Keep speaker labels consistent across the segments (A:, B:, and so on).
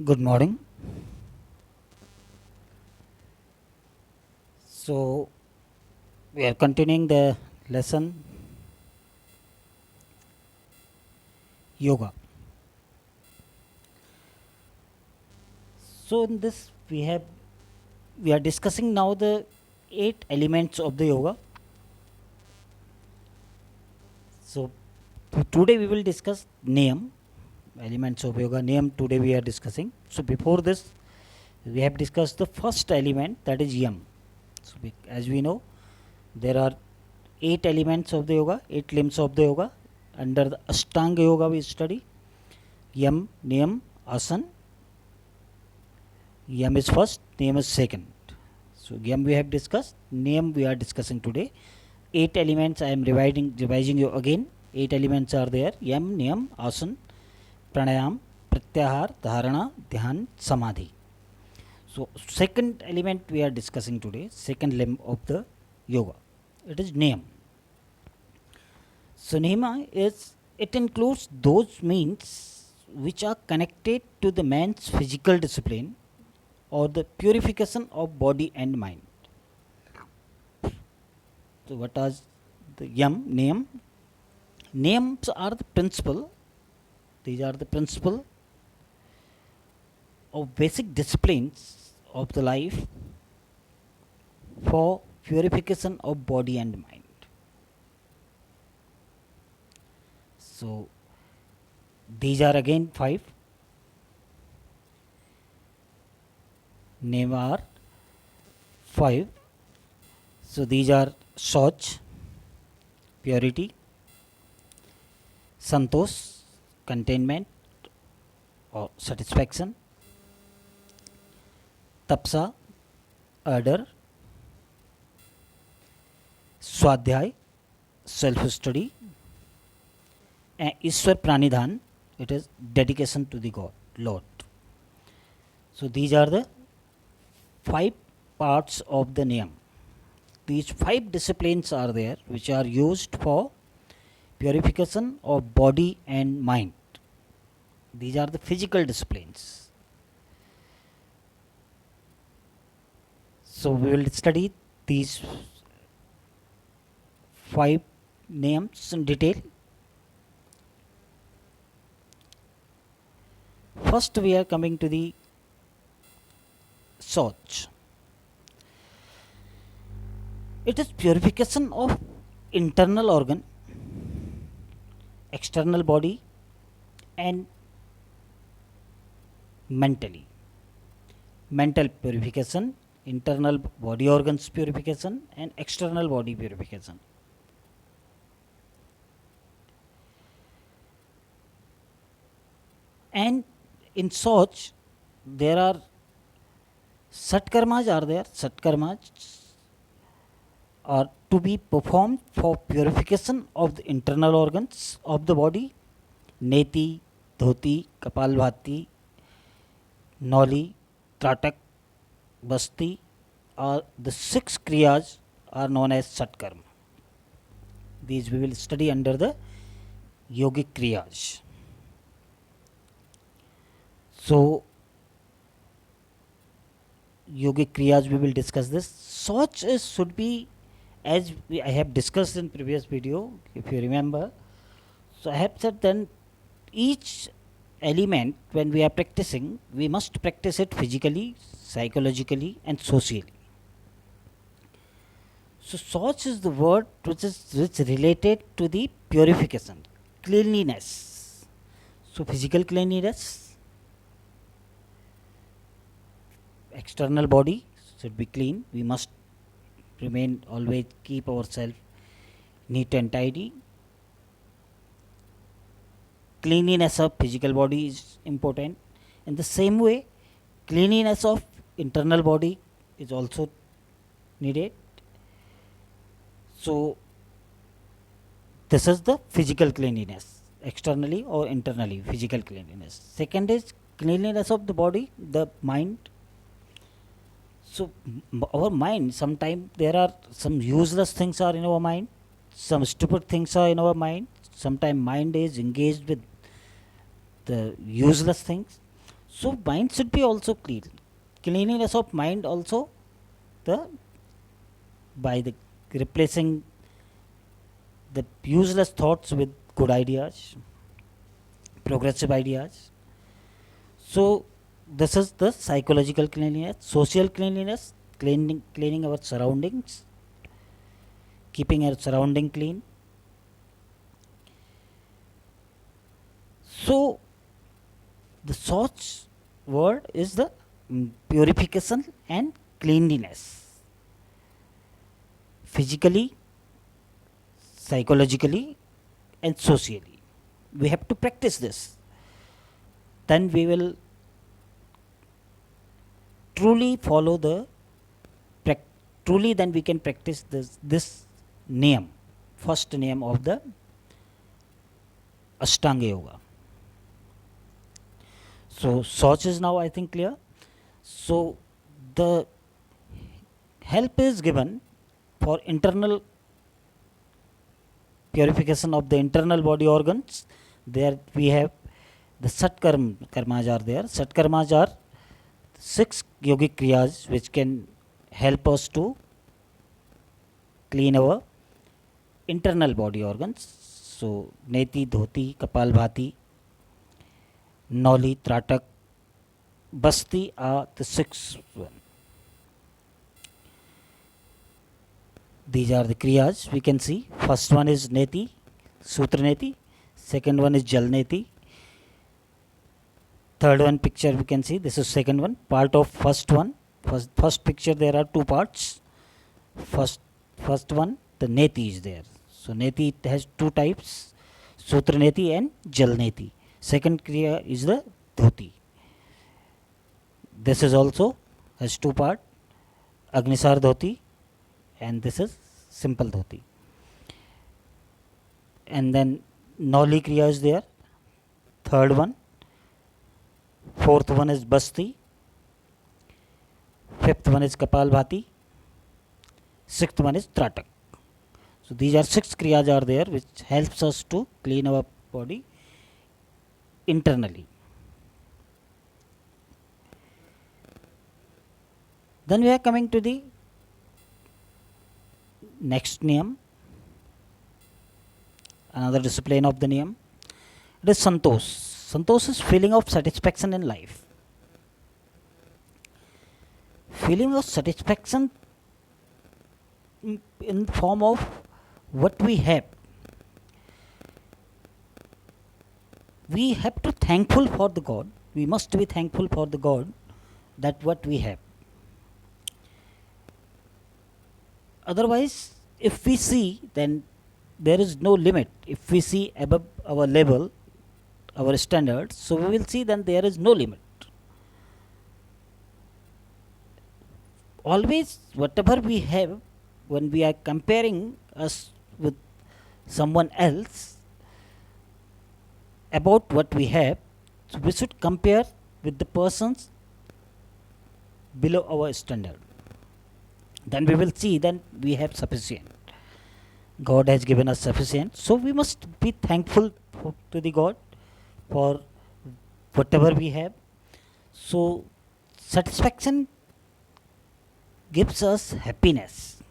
A: Good morning. So, we are continuing the lesson yoga. So, in this we are discussing now the 8 elements of the yoga. So, today we will discuss niyam, elements of yoga. Niyam today we are discussing. So, before this we have discussed the first element, that is yam. So, as we know, there are 8 elements of the yoga, 8 limbs of the yoga. Under the Ashtanga yoga we study yam, niyam, asan. Yam is first, niyam is second. So yam we have discussed, niyam we are discussing today. 8 elements I am revising you again. 8 elements are there: yam, niyam, asan, pranayam, pratyahar, dharana, dhyan, samadhi. So second element we are discussing today, second limb of the yoga. It is niyam. So niyama is, it includes those means which are connected to the man's physical discipline or the purification of body and mind. So what are the name? Names are the principle. These are the principle of basic disciplines of the life for purification of body and mind. So these are again 5. Name are 5. So these are Soch, purity; Santosh, containment or satisfaction; Tapsa, ardor; Swadhyay, self-study; and Ishwar Pranidhan, it is dedication to the God, Lord. So these are the 5 parts of the niyam. These 5 disciplines are there which are used for purification of body and mind. These are the physical disciplines. So we will study these 5 names in detail. First we are coming to the Soch. It is purification of internal organ, external body, and mentally. Mental purification, internal body organs purification, and external body purification. And in Soch, there are Satkarmas are there. Satkarmas are to be performed for purification of the internal organs of the body: Neti, Dhoti, Kapalbhati, Noli, Tratak, Basti. Are the 6 kriyas are known as Satkarma. These we will study under the yogic kriyas. So yogic kriyas we will discuss this. Soch is should be, as I have discussed in previous video, if you remember. So I have said then each element when we are practicing, we must practice it physically, psychologically, and socially. So Soch is the word which is related to the purification, cleanliness. So physical cleanliness, external body should be clean. We must remain always keep ourselves neat and tidy. Cleanliness of physical body is important. In the same way, cleanliness of internal body is also needed. So this is the physical cleanliness, externally or internally, physical cleanliness. Second is cleanliness of the body, the mind. So our mind, sometimes there are some useless things are in our mind, some stupid things are in our mind. Sometimes mind is engaged with the useless things. So mind should be also clean. Cleanliness of mind also, the by the replacing the useless thoughts with good ideas, progressive ideas. So this is the psychological cleanliness. Social cleanliness, cleaning our surroundings, keeping our surrounding clean. So the Soch word is the purification and cleanliness, physically, psychologically, and socially. We have to practice this. Then we will truly follow the truly then we can practice this name, first name of the Ashtanga Yoga. So Soch is now I think clear. So the help is given for internal purification of the internal body organs. There we have the karmas are there. Sat karmas are 6 yogic kriyas which can help us to clean our internal body organs. So Neti, Dhoti, Kapalbhati, Noli, Tratak, Basti are the 6 one. These are the kriyas we can see. First one is Neti, Sutra Neti. Second one is Jal Neti. Third one picture we can see. This is second one. Part of first one. First picture there are 2 parts. First one the Neti is there. So Neti has 2 types. Sutra Neti and Jal Neti. Second kriya is the Dhoti. This is also has 2 part. Agnisar Dhoti and this is simple Dhoti. And then Noli kriya is there. Third one. Fourth one is Basti. Fifth one is Kapalbhati. Sixth one is Tratak. So these are 6 kriyas are there which helps us to clean our body internally. Then we are coming to the next niyam, another discipline of the niyam. It is Santosh. Santosh is feeling of satisfaction in life. Feeling of satisfaction in the form of what we have. We have to thankful for the God. We must be thankful for the God that what we have. Otherwise, if we see, then there is no limit. If we see above our level, our standards, so we will see then there is no limit. Always, whatever we have, when we are comparing us with someone else about what we have, so we should compare with the persons below our standard. Then we will see then we have sufficient. God has given us sufficient, so we must be thankful to the God for whatever we have. So satisfaction gives us happiness.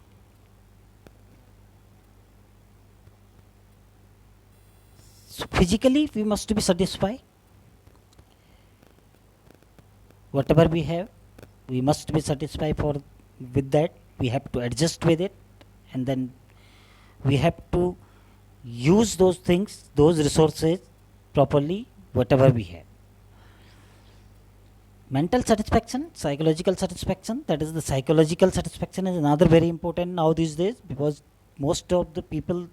A: So physically we must be satisfied. Whatever we have, we must be satisfied for with that. We have to adjust with it, and then we have to use those things, those resources properly, whatever we have. Mental satisfaction, psychological satisfaction, that is the psychological satisfaction is another very important now these days, because most of the people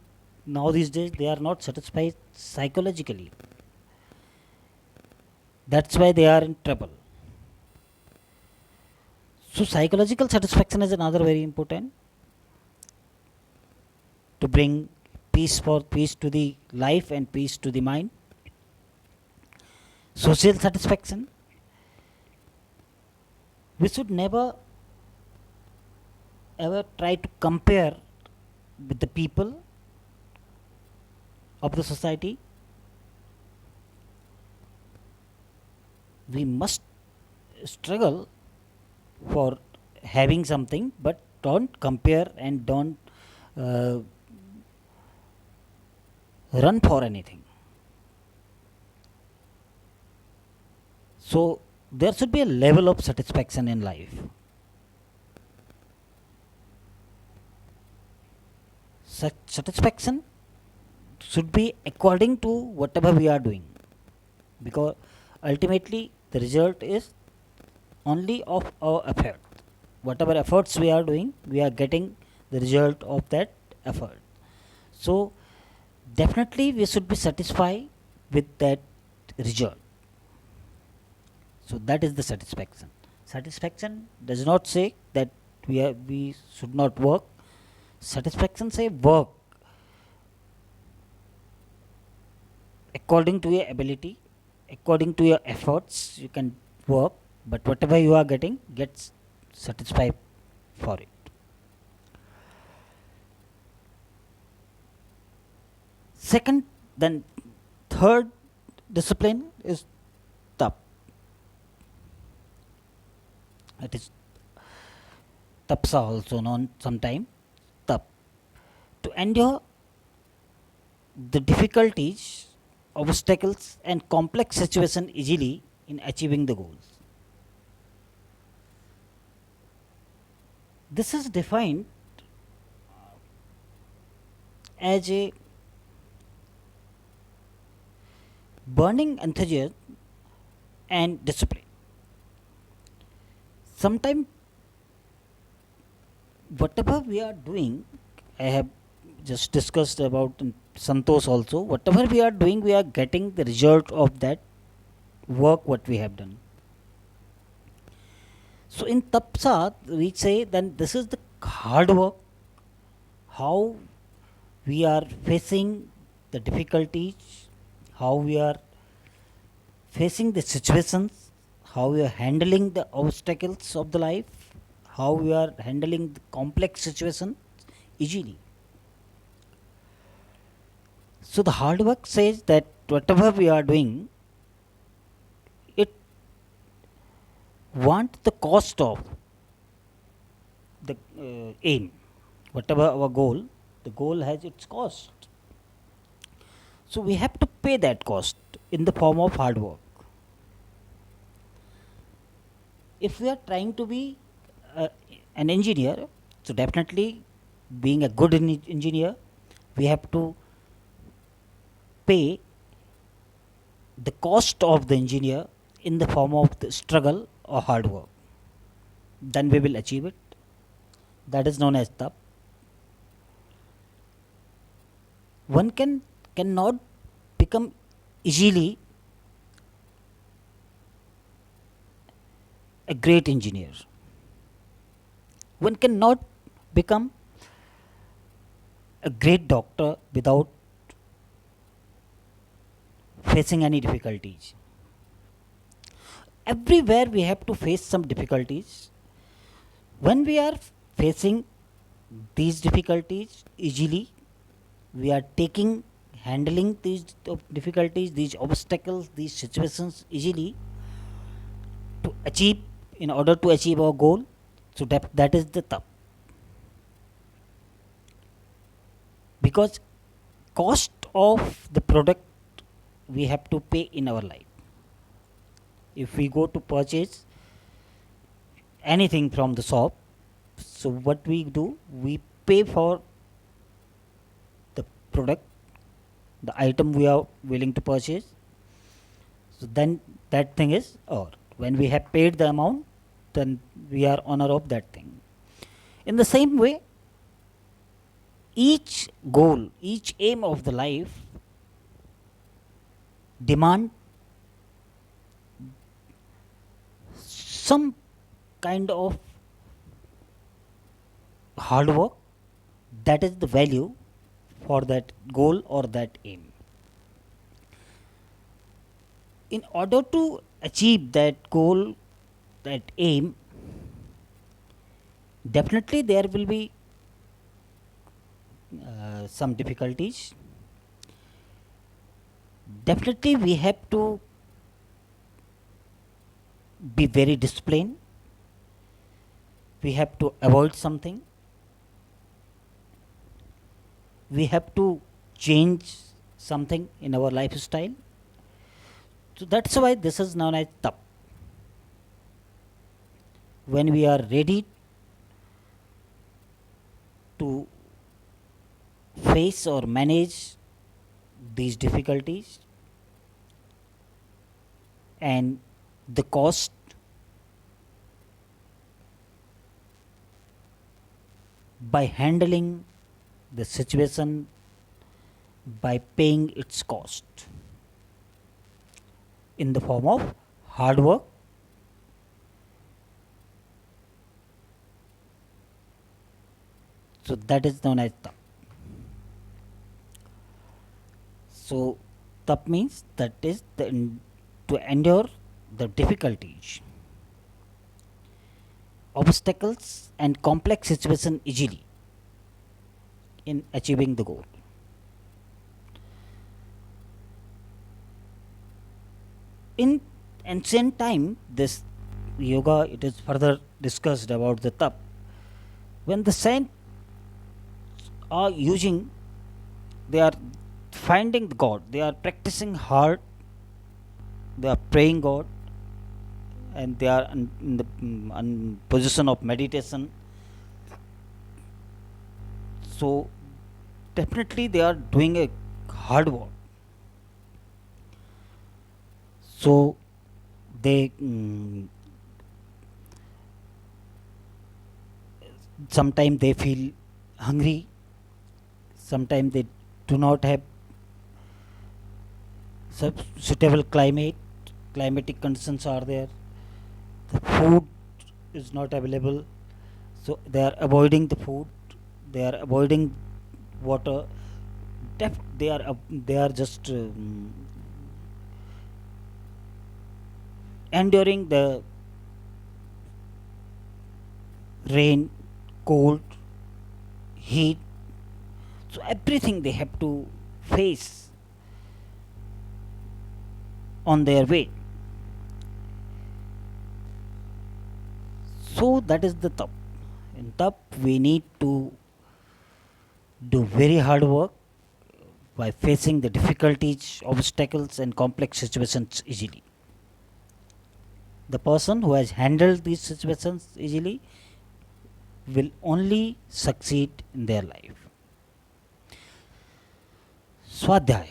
A: now these days they are not satisfied psychologically. That's why they are in trouble. So psychological satisfaction is another very important to bring peace to the life and peace to the mind. Social satisfaction, we should never ever try to compare with the people of the society. we must struggle for having something, but don't compare and don't uh, run for anything. So there should be a level of satisfaction in life. Such satisfaction should be according to whatever we are doing, because ultimately the result is only of our effort. Whatever efforts we are doing, we are getting the result of that effort. So definitely we should be satisfied with that result. So that is the satisfaction. Satisfaction does not say that we should not work. Satisfaction say work according to your ability, according to your efforts. You can work, but whatever you are getting, gets satisfied for it. Second, then third discipline is tap. It is tapsa also known sometime. Tap. To endure the difficulties, obstacles and complex situation easily in achieving the goals. This is defined as a burning enthusiasm and discipline. Sometimes whatever we are doing, I have just discussed about in Santosh also, whatever we are doing, we are getting the result of that work what we have done. So in Tapsa, we say then this is the hard work, how we are facing the difficulties, how we are facing the situations, how we are handling the obstacles of the life, how we are handling the complex situations easily. So the hard work says that whatever we are doing, it want the cost of the aim. Whatever our goal, the goal has its cost. So we have to pay that cost in the form of hard work. If we are trying to be uh, an engineer, so definitely being a good engineer, we have to pay the cost of the engineer in the form of the struggle or hard work. Then we will achieve it. That is known as tap. One cannot become easily a great engineer. One cannot become a great doctor without facing any difficulties. Everywhere we have to face some difficulties. When we are facing these difficulties easily, we are taking handling these difficulties, these obstacles, these situations easily to achieve, in order to achieve our goal. So that is the tap. Because cost of the product we have to pay in our life. If we go to purchase anything from the shop, so what we do, we pay for the product, the item we are willing to purchase. So then that thing is our. When we have paid the amount, then we are owner of that thing. In the same way, each goal, each aim of the life demand some kind of hard work. That is the value for that goal or that aim. In order to achieve that goal, that aim, definitely there will be some difficulties. Definitely we have to be very disciplined, we have to avoid something, we have to change something in our lifestyle. So that's why this is known as tap. When we are ready to face or manage these difficulties and the cost, by handling the situation, by paying its cost in the form of hard work, so that is known as tap. So tap means that is to endure the difficulties, obstacles and complex situation easily in achieving the goal. In ancient time, this yoga, it is further discussed about the tap. When the saints are using, they are finding God, they are practicing hard, they are praying God, and they are in the position of meditation. So definitely they are doing a hard work. So they sometimes they feel hungry, sometimes they do not have suitable climatic conditions are there, the food is not available, so they are avoiding the food, they are avoiding water. They are just enduring the rain, cold, heat, so everything they have to face on their way. So that is the tap. In tap we need to do very hard work by facing the difficulties, obstacles and complex situations easily. The person who has handled these situations easily will only succeed in their life. Swadhyay.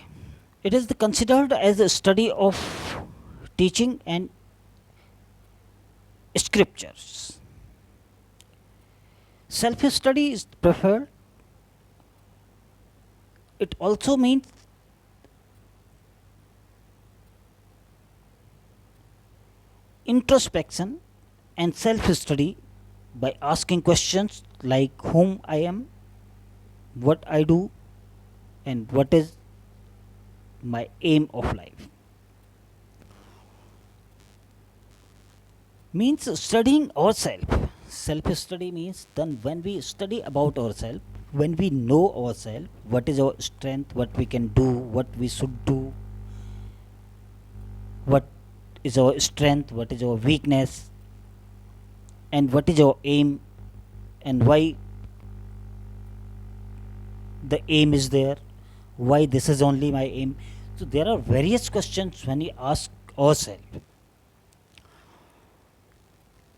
A: It is considered as a study of teaching and scriptures. Self study is preferred. It also means introspection and self study by asking questions like whom I am, what I do, and what is my aim of life. Means studying ourselves. Self study means then when we study about ourselves, when we know ourselves, what is our strength, what we can do, what we should do, what is our strength, what is our weakness, and what is our aim, and why the aim is there, why this is only my aim. So there are various questions when we ask ourselves.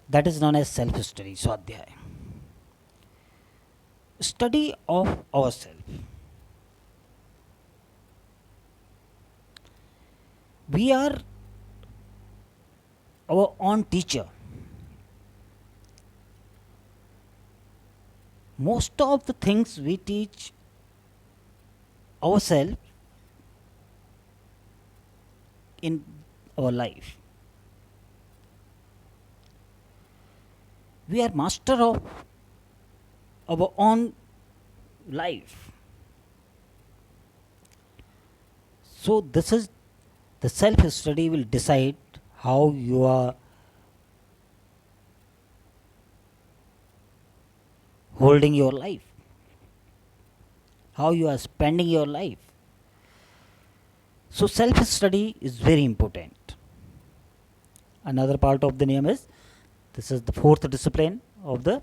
A: That is known as self study, Swadhyay. Study of ourselves. We are our own teacher. Most of the things we teach ourselves in our life. We are master of our own life. So this is the self study will decide how you are holding your life, how you are spending your life. So self study is very important. Another part of the niyam is, this is the fourth discipline of the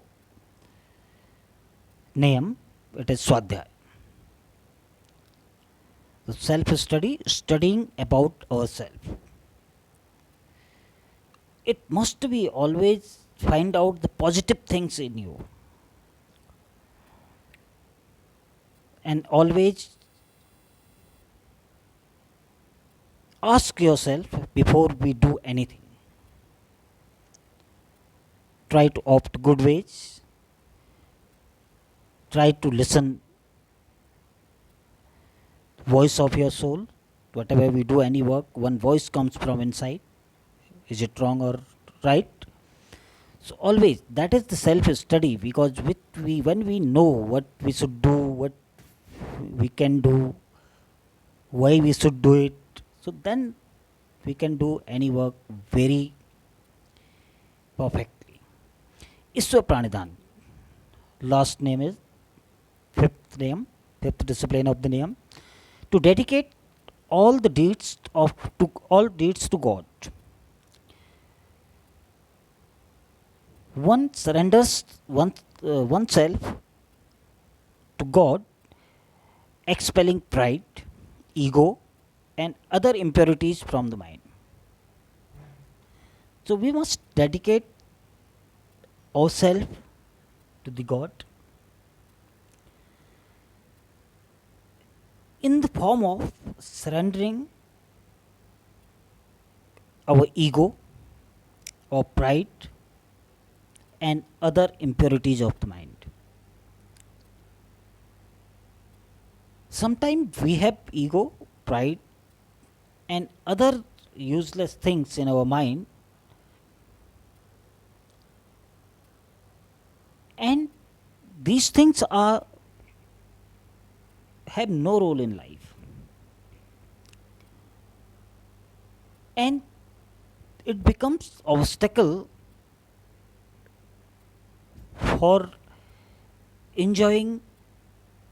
A: niyam, it is swadhyay. The self study, studying about ourselves. It must be always find out the positive things in you, and always ask yourself before we do anything. Try to opt good ways. Try to listen voice of your soul. Whatever we do, any work, one voice comes from inside. Is it wrong or right? So always that is the self study, because with we when we know what we should do, what we can do, why we should do it, so then we can do any work very perfectly. Iswa Pranidhan. Last name is fifth name, fifth discipline of the name. To dedicate all the deeds to God. One surrenders oneself to God, expelling pride, ego, and other impurities from the mind. So we must dedicate ourselves to the God in the form of surrendering our ego or pride and other impurities of the mind. Sometimes we have ego, pride, and other useless things in our mind, and these things have no role in life, and it becomes obstacle for enjoying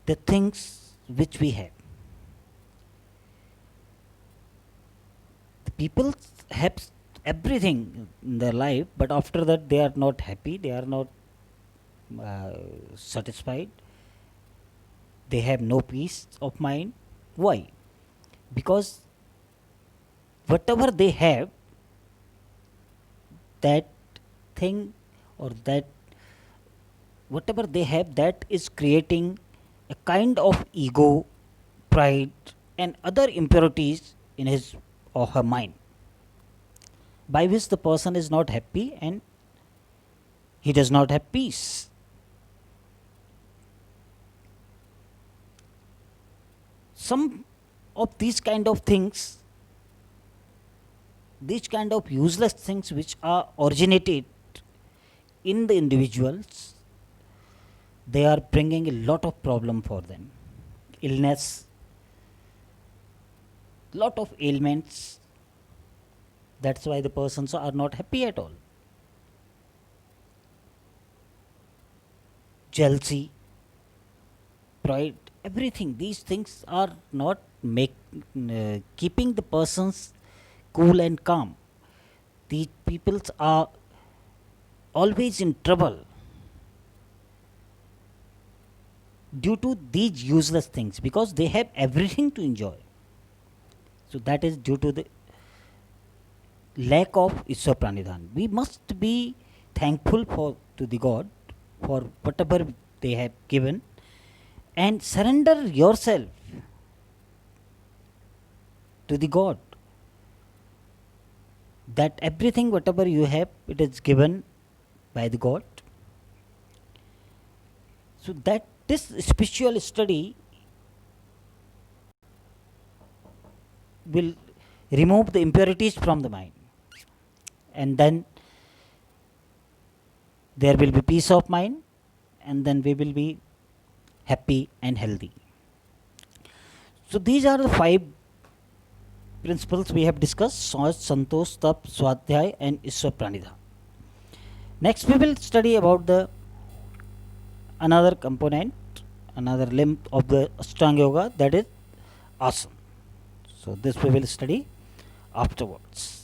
A: the things which we have. The people have everything in their life, but after that they are not happy, they are not satisfied, they have no peace of mind. Why? Because whatever they have, that thing or that whatever they have, that is creating a kind of ego, pride, and other impurities in his or her mind, by which the person is not happy and he does not have peace. Some of these kind of things, these kind of useless things which are originated in the individuals, they are bringing a lot of problem for them. Illness, lot of ailments. That's why the persons are not happy at all. Jealousy, pride, everything. These things are not keeping the persons cool and calm. These peoples are always in trouble due to these useless things, because they have everything to enjoy. So that is due to the lack of Iswa Pranidhan. We must be thankful to the God for whatever they have given, and surrender yourself to the God, that everything whatever you have, it is given by the God. So that this spiritual study will remove the impurities from the mind, and then there will be peace of mind, and then we will be happy and healthy. So these are the 5 principles we have discussed: Sauch, Santosh, Tap, Swadhyay, and Iswa Pranidhan. Next we will study about the another component, another limb of the Ashtanga Yoga, that is asana. So this we will study afterwards.